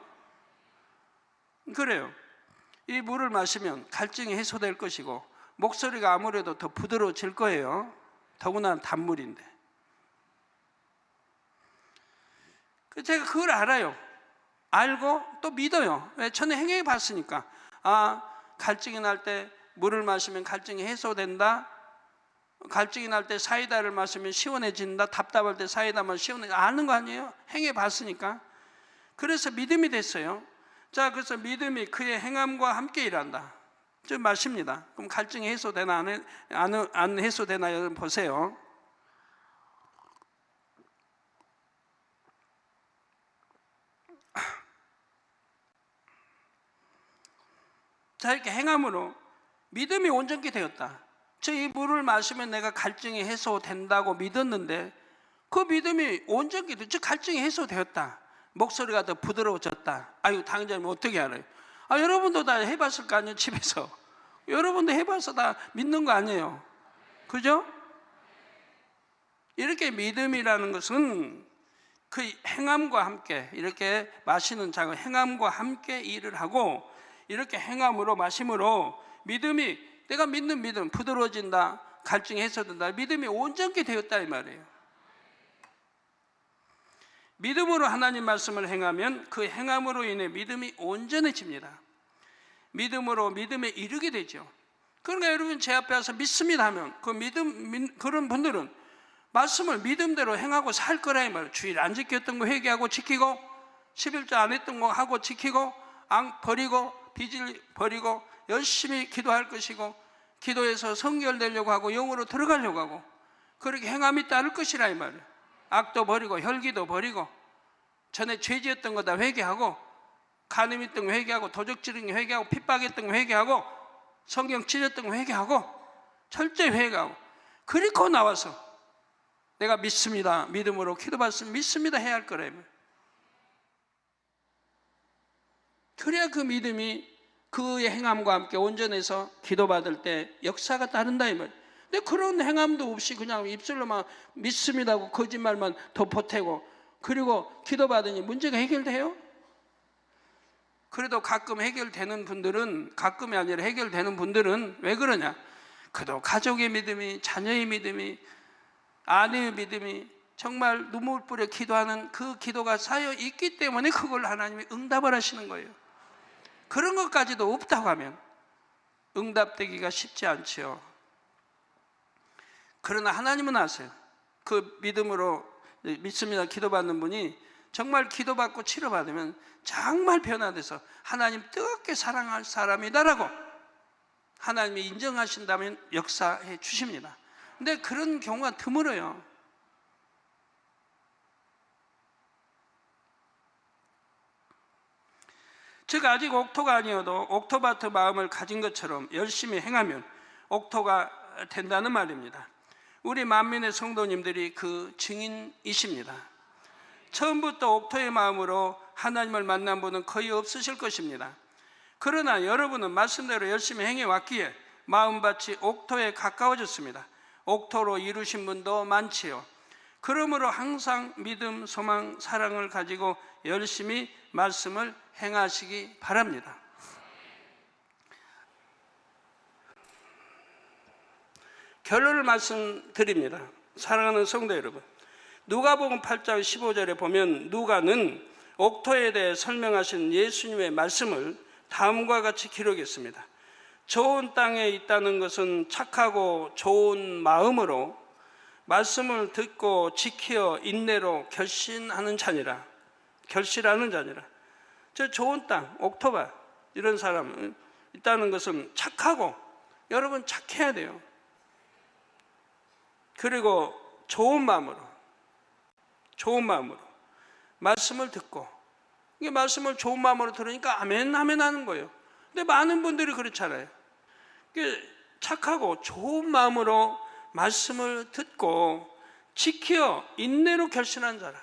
그래요. 이 물을 마시면 갈증이 해소될 것이고 목소리가 아무래도 더 부드러워질 거예요. 더구나 단물인데. 제가 그걸 알아요. 알고 또 믿어요. 왜? 저는 행해 봤으니까. 아, 갈증이 날 때 물을 마시면 갈증이 해소된다. 갈증이 날 때 사이다를 마시면 시원해진다. 답답할 때 사이다 마시면 시원해진다. 아는 거 아니에요? 행해 봤으니까. 그래서 믿음이 됐어요. 자, 그래서 믿음이 그의 행함과 함께 일한다. 좀 마십니다. 그럼 갈증이 해소되나 안 해소되나 여러분 보세요. 자, 이렇게 행함으로 믿음이 온전히 되었다. 저 이 물을 마시면 내가 갈증이 해소된다고 믿었는데 그 믿음이 온전히 되었다. 즉 갈증이 해소되었다. 목소리가 더 부드러워졌다. 아유, 당장님 어떻게 알아요? 아, 여러분도 다 해봤을 거 아니에요, 집에서. 여러분도 해봐서 다 믿는 거 아니에요. 그죠? 이렇게 믿음이라는 것은 그 행함과 함께 이렇게 마시는 작은 행함과 함께 일을 하고 이렇게 행함으로 마심으로 믿음이 내가 믿는 믿음 부드러워진다. 갈증이 해소된다. 믿음이 온전히 되었다 이 말이에요. 믿음으로 하나님 말씀을 행하면 그 행함으로 인해 믿음이 온전해집니다. 믿음으로 믿음에 이르게 되죠. 그러니까 여러분 제 앞에 와서 믿습니다 하면 그런 분들은 말씀을 믿음대로 행하고 살 거라 이 말이에요. 주일 안 지켰던 거 회개하고 지키고 11조 안 했던 거 하고 지키고 안 버리고 빚을 버리고 열심히 기도할 것이고 기도해서 성결되려고 하고 영으로 들어가려고 하고 그렇게 행함이 따를 것이라 이 말이에요. 악도 버리고 혈기도 버리고 전에 죄지었던 거 다 회개하고 간음 있던 거 회개하고 도적 지른 거 회개하고 핍박했던 거 회개하고 성경 찢었던 거 회개하고 철저히 회개하고 그리고 나와서 내가 믿습니다. 믿음으로 기도받으면 믿습니다 해야 할 거래요. 그래야 그 믿음이 그의 행함과 함께 온전해서 기도받을 때 역사가 따른다 이 말이에요. 근데 그런 행함도 없이 그냥 입술로만 믿습니다 하고 거짓말만 더 보태고 그리고 기도받으니 문제가 해결돼요? 그래도 가끔 해결되는 분들은 가끔이 아니라 해결되는 분들은 왜 그러냐? 그래도 가족의 믿음이 자녀의 믿음이 아내의 믿음이 정말 눈물 뿌려 기도하는 그 기도가 쌓여 있기 때문에 그걸 하나님이 응답을 하시는 거예요. 그런 것까지도 없다고 하면 응답되기가 쉽지 않지요. 그러나 하나님은 아세요. 그 믿음으로 믿습니다 기도받는 분이 정말 기도받고 치료받으면 정말 변화돼서 하나님 뜨겁게 사랑할 사람이다라고 하나님이 인정하신다면 역사해 주십니다. 근데 그런 경우가 드물어요. 즉 아직 옥토가 아니어도 옥토바트 마음을 가진 것처럼 열심히 행하면 옥토가 된다는 말입니다. 우리 만민의 성도님들이 그 증인이십니다. 처음부터 옥토의 마음으로 하나님을 만난 분은 거의 없으실 것입니다. 그러나 여러분은 말씀대로 열심히 행해왔기에 마음밭이 옥토에 가까워졌습니다. 옥토로 이루신 분도 많지요. 그러므로 항상 믿음, 소망, 사랑을 가지고 열심히 말씀을 행하시기 바랍니다. 결론을 말씀드립니다. 사랑하는 성도 여러분, 누가복음 8장 15절에 보면 누가는 옥토에 대해 설명하신 예수님의 말씀을 다음과 같이 기록했습니다. 좋은 땅에 있다는 것은 착하고 좋은 마음으로 말씀을 듣고 지키어 인내로 결신하는 자니라. 결실하는 자니라. 저 좋은 땅, 옥토바 이런 사람 있다는 것은 착하고, 여러분 착해야 돼요. 그리고 좋은 마음으로 말씀을 듣고, 이게 말씀을 좋은 마음으로 들으니까 아멘 아멘 하는 거예요. 근데 많은 분들이 그렇잖아요. 착하고 좋은 마음으로 말씀을 듣고 지키어 인내로 결신한 자라.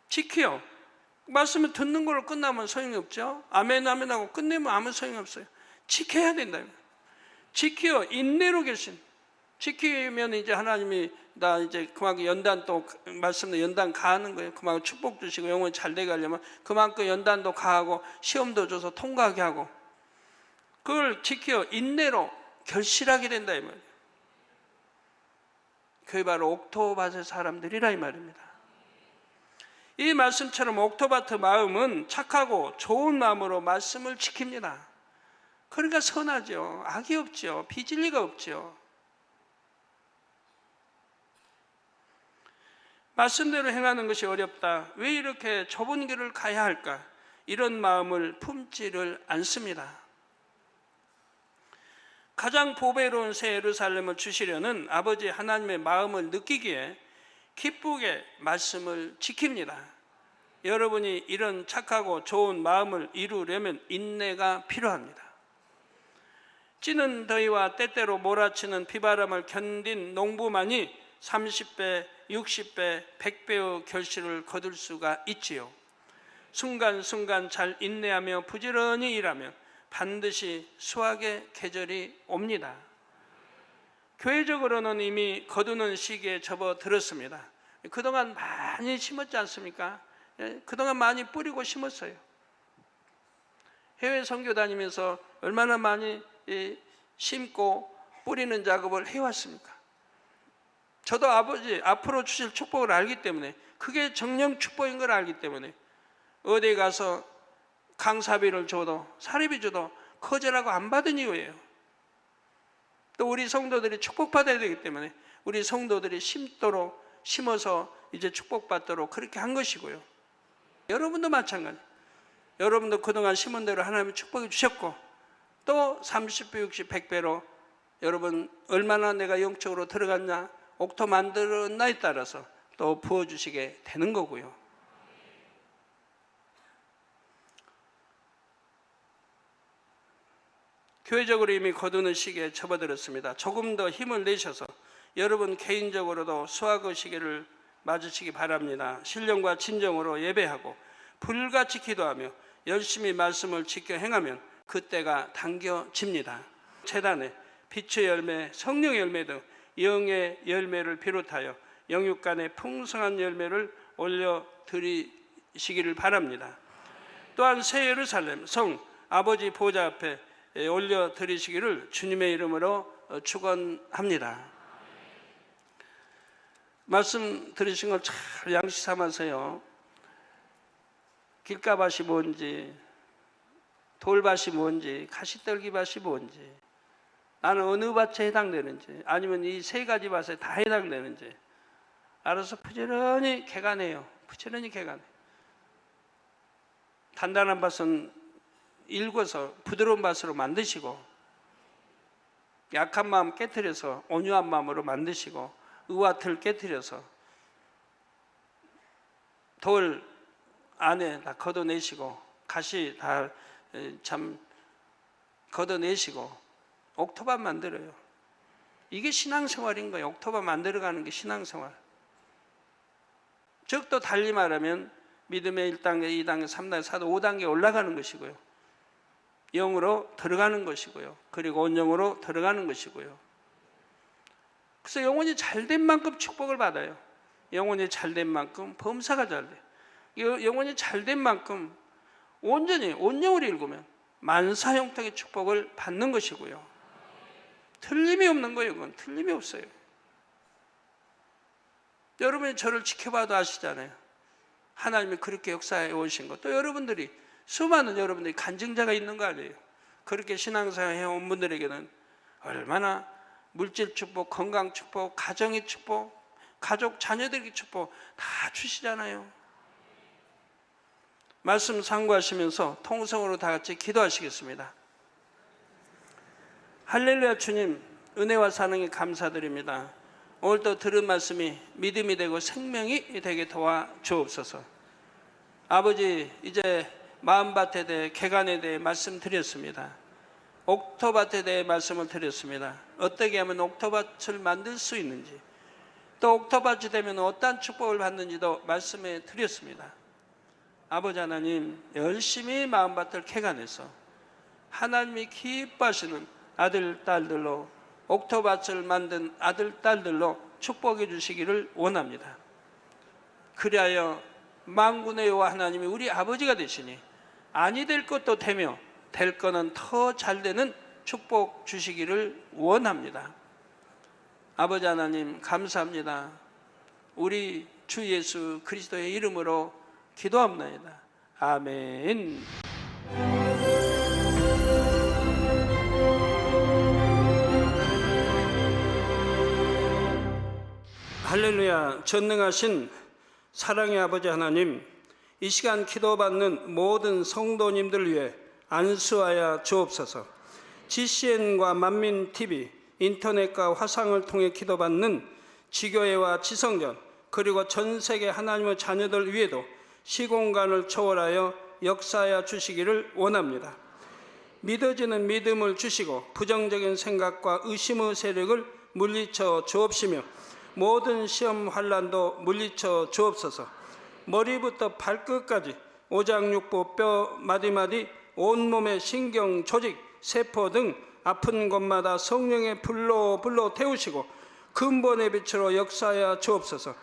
지키어. 말씀을 듣는 걸로 끝나면 소용이 없죠. 아멘 아멘 하고 끝내면 아무 소용이 없어요. 지켜야 된다. 지키어 인내로 결신. 지키면 이제 하나님이 나 이제 그만큼 연단 또 말씀도 연단 가하는 거예요. 그만큼 축복 주시고 영혼이 잘 되게 하려면 그만큼 연단도 가하고 시험도 줘서 통과하게 하고, 그걸 지켜 인내로 결실하게 된다 이 말이에요. 그게 바로 옥토밭의 사람들이라 이 말입니다. 이 말씀처럼 옥토밭의 마음은 착하고 좋은 마음으로 말씀을 지킵니다. 그러니까 선하죠. 악이 없죠. 비진리가 없죠. 말씀대로 행하는 것이 어렵다. 왜 이렇게 좁은 길을 가야 할까? 이런 마음을 품지를 않습니다. 가장 보배로운 새 예루살렘을 주시려는 아버지 하나님의 마음을 느끼기에 기쁘게 말씀을 지킵니다. 여러분이 이런 착하고 좋은 마음을 이루려면 인내가 필요합니다. 찌는 더위와 때때로 몰아치는 비바람을 견딘 농부만이 30배, 60배, 100배의 결실을 거둘 수가 있지요. 순간순간 잘 인내하며 부지런히 일하면 반드시 수확의 계절이 옵니다. 교회적으로는 이미 거두는 시기에 접어들었습니다. 그동안 많이 심었지 않습니까? 그동안 많이 뿌리고 심었어요. 해외 선교 다니면서 얼마나 많이 심고 뿌리는 작업을 해왔습니까? 저도 아버지 앞으로 주실 축복을 알기 때문에, 그게 정령 축복인 걸 알기 때문에 어디 가서 강사비를 줘도 사례비 줘도 거절하고 안 받은 이유예요. 또 우리 성도들이 축복받아야 되기 때문에 우리 성도들이 심어서 이제 축복받도록 그렇게 한 것이고요. 여러분도 마찬가지. 여러분도 그동안 심은 대로 하나님이 축복해 주셨고, 또 30배, 60, 100배로 여러분 얼마나 내가 영적으로 들어갔냐, 옥토 만들었나에 따라서 또 부어주시게 되는 거고요. 교회적으로 이미 거두는 시기에 접어들었습니다. 조금 더 힘을 내셔서 여러분 개인적으로도 수확의 시기를 맞으시기 바랍니다. 신령과 진정으로 예배하고 불같이 기도하며 열심히 말씀을 지켜 행하면 그때가 당겨집니다. 재단에 빛의 열매, 성령의 열매 등 영의 열매를 비롯하여 영육간의 풍성한 열매를 올려드리시기를 바랍니다. 또한 새 예루살렘 성 아버지 보좌 앞에 올려드리시기를 주님의 이름으로 축원합니다. 말씀 들으신 걸 잘 양식 삼아서요. 길가밭이 뭔지, 돌밭이 뭔지, 가시떨기밭이 뭔지, 나는 어느 밭에 해당되는지, 아니면 이 세 가지 밭에 다 해당되는지 알아서 부지런히 개간해요. 부지런히 개간해. 단단한 밭은 일궈서 부드러운 밭으로 만드시고, 약한 마음 깨트려서 온유한 마음으로 만드시고, 의와 틀 깨트려서 돌 안에 다 걷어내시고, 가시 다 참 걷어내시고 옥토밭 만들어요. 이게 신앙생활인 거예요. 옥토밭 만들어가는 게 신앙생활. 즉 또 달리 말하면 믿음의 1단계, 2단계, 3단계, 4단계, 5단계 올라가는 것이고요. 영으로 들어가는 것이고요. 그리고 온영으로 들어가는 것이고요. 그래서 영혼이 잘된 만큼 축복을 받아요. 영혼이 잘된 만큼 범사가 잘 돼요. 영혼이 잘된 만큼 온전히 온영을 읽으면 만사 형통의 축복을 받는 것이고요. 틀림이 없는 거예요. 그건 틀림이 없어요. 여러분이 저를 지켜봐도 아시잖아요. 하나님이 그렇게 역사해 오신 것. 또 여러분들이, 수많은 여러분들이 간증자가 있는 거 아니에요. 그렇게 신앙생활 해온 분들에게는 얼마나 물질 축복, 건강 축복, 가정의 축복, 가족 자녀들에게 축복 다 주시잖아요. 말씀 상고하시면서 통성으로 다 같이 기도하시겠습니다. 할렐루야. 주님, 은혜와 사랑에 감사드립니다. 오늘도 들은 말씀이 믿음이 되고 생명이 되게 도와 주옵소서. 아버지, 이제 마음밭에 대해, 개간에 대해 말씀드렸습니다. 옥토밭에 대해 말씀을 드렸습니다. 어떻게 하면 옥토밭을 만들 수 있는지, 또 옥토밭이 되면 어떤 축복을 받는지도 말씀해 드렸습니다. 아버지 하나님, 열심히 마음밭을 개간해서 하나님이 기뻐하시는 아들, 딸들로, 옥토밭을 만든 아들, 딸들로 축복해 주시기를 원합니다. 그리하여 만군의 여호와 하나님이 우리 아버지가 되시니 아니 될 것도 되며 될 거는 더 잘 되는 축복 주시기를 원합니다. 아버지 하나님, 감사합니다. 우리 주 예수 그리스도의 이름으로 기도합니다. 아멘. 할렐루야. 전능하신 사랑의 아버지 하나님, 이 시간 기도받는 모든 성도님들 위해 안수하여 주옵소서. GCN과 만민TV, 인터넷과 화상을 통해 기도받는 지교회와 지성전, 그리고 전 세계 하나님의 자녀들 위에도 시공간을 초월하여 역사하여 주시기를 원합니다. 믿어지는 믿음을 주시고 부정적인 생각과 의심의 세력을 물리쳐 주옵시며 모든 시험 환난도 물리쳐 주옵소서. 머리부터 발끝까지 오장육부 뼈 마디마디 온몸의 신경 조직 세포 등 아픈 곳마다 성령의 불로 태우시고 근본의 빛으로 역사하여 주옵소서.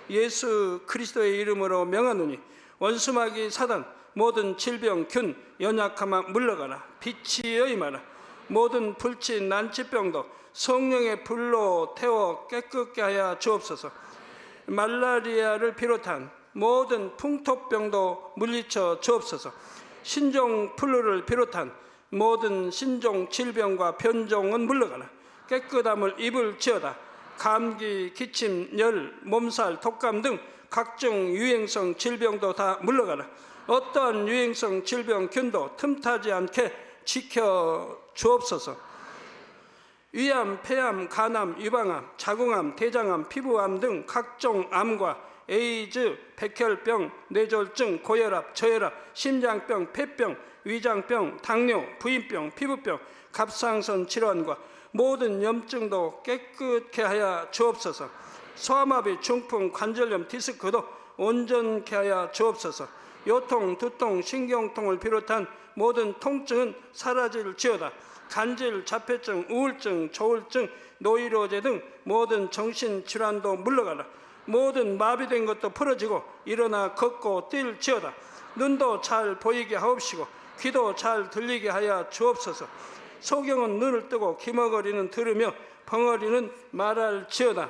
예수 그리스도의 이름으로 명하노니 원수마귀 사단 모든 질병 균 연약함아 물러가라. 빛이여 임하라. 모든 불치 난치병도 성령의 불로 태워 깨끗게 하여 주옵소서. 말라리아를 비롯한 모든 풍토병도 물리쳐 주옵소서. 신종 플루를 비롯한 모든 신종 질병과 변종은 물러가라. 깨끗함을 입을지어다. 감기, 기침, 열, 몸살, 독감 등 각종 유행성 질병도 다 물러가라. 어떠한 유행성 질병 균도 틈타지 않게 지켜 주옵소서. 위암, 폐암, 간암, 유방암, 자궁암, 대장암, 피부암 등 각종 암과 에이즈, 백혈병, 뇌졸중, 고혈압, 저혈압, 심장병, 폐병, 위장병, 당뇨, 부인병, 피부병, 갑상선 질환과 모든 염증도 깨끗게 하여 주옵소서. 소아마비, 중풍, 관절염, 디스크도 온전케 하여 주옵소서. 요통, 두통, 신경통을 비롯한 모든 통증은 사라질지어다. 간질, 자폐증, 우울증, 조울증, 노이로제 등 모든 정신질환도 물러가라. 모든 마비된 것도 풀어지고 일어나 걷고 뛸지어다. 눈도 잘 보이게 하옵시고 귀도 잘 들리게 하여 주옵소서. 소경은 눈을 뜨고 기머거리는 들으며 벙어리는 말할지어다.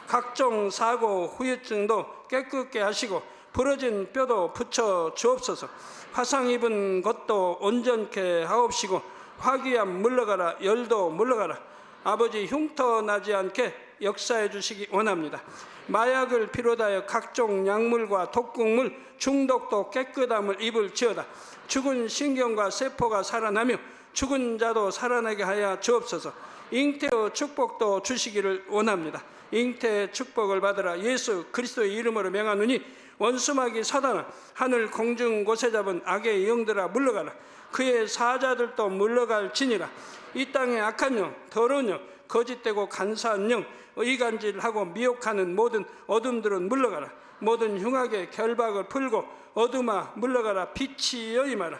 각종 사고, 후유증도 깨끗게 하시고 부러진 뼈도 붙여 주옵소서. 화상 입은 것도 온전케 하옵시고 화기암 물러가라. 열도 물러가라. 아버지, 흉터 나지 않게 역사해 주시기 원합니다. 마약을 비롯하여 각종 약물과 독극물 중독도 깨끗함을 입을지어다. 죽은 신경과 세포가 살아나며 죽은 자도 살아나게 하여 주옵소서. 잉태의 축복도 주시기를 원합니다. 잉태의 축복을 받으라. 예수 그리스도의 이름으로 명하노니 원수마귀 사단아, 하늘 공중 곳에 잡은 악의 영들아 물러가라. 그의 사자들도 물러갈지니라. 이 땅의 악한 영, 더러운 영, 거짓되고 간사한 영, 의간질하고 미혹하는 모든 어둠들은 물러가라. 모든 흉악의 결박을 풀고 어둠아 물러가라. 빛이여 임하라.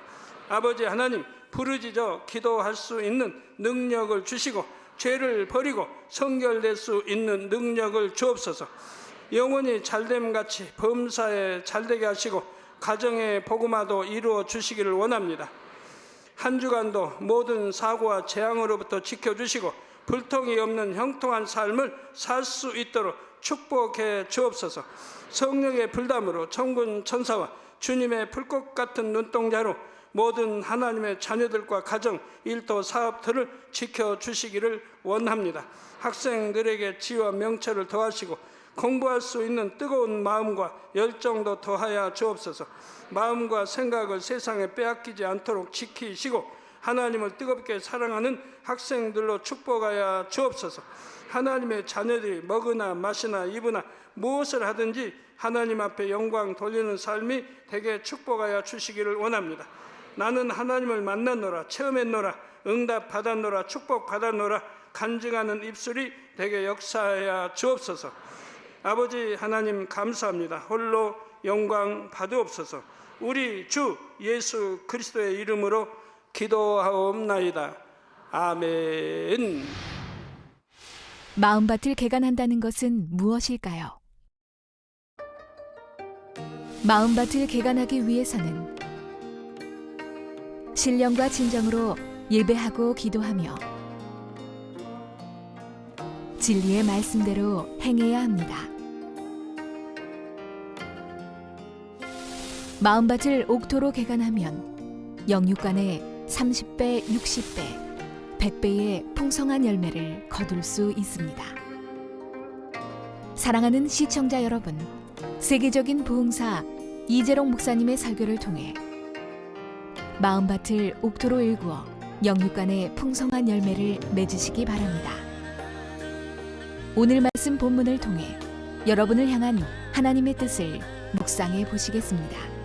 아버지 하나님, 부르짖어 기도할 수 있는 능력을 주시고 죄를 버리고 성결될 수 있는 능력을 주옵소서. 영원히 잘됨같이 범사에 잘되게 하시고 가정의 복음화도 이루어 주시기를 원합니다. 한 주간도 모든 사고와 재앙으로부터 지켜주시고 불통이 없는 형통한 삶을 살 수 있도록 축복해 주옵소서. 성령의 불담으로 천군 천사와 주님의 불꽃 같은 눈동자로 모든 하나님의 자녀들과 가정, 일도, 사업들을 지켜주시기를 원합니다. 학생들에게 지혜와 명철을 더하시고 공부할 수 있는 뜨거운 마음과 열정도 더하여 주옵소서. 마음과 생각을 세상에 빼앗기지 않도록 지키시고 하나님을 뜨겁게 사랑하는 학생들로 축복하여 주옵소서. 하나님의 자녀들이 먹으나 마시나 입으나 무엇을 하든지 하나님 앞에 영광 돌리는 삶이 되게 축복하여 주시기를 원합니다. 나는 하나님을 만났노라, 체험했노라, 응답 받았노라, 축복 받았노라 간증하는 입술이 되게 역사하여 주옵소서. 아버지 하나님 감사합니다. 홀로 영광 받으옵소서. 우리 주 예수 그리스도의 이름으로 기도하옵나이다. 아멘. 마음밭을 개간한다는 것은 무엇일까요? 마음밭을 개간하기 위해서는 신령과 진정으로 예배하고 기도하며 진리의 말씀대로 행해야 합니다. 마음밭을 옥토로 개간하면 영육간에 30배, 60배, 100배의 풍성한 열매를 거둘 수 있습니다. 사랑하는 시청자 여러분, 세계적인 부흥사 이재롱 목사님의 설교를 통해 마음밭을 옥토로 일구어 영육간의 풍성한 열매를 맺으시기 바랍니다. 오늘 말씀 본문을 통해 여러분을 향한 하나님의 뜻을 묵상해 보시겠습니다.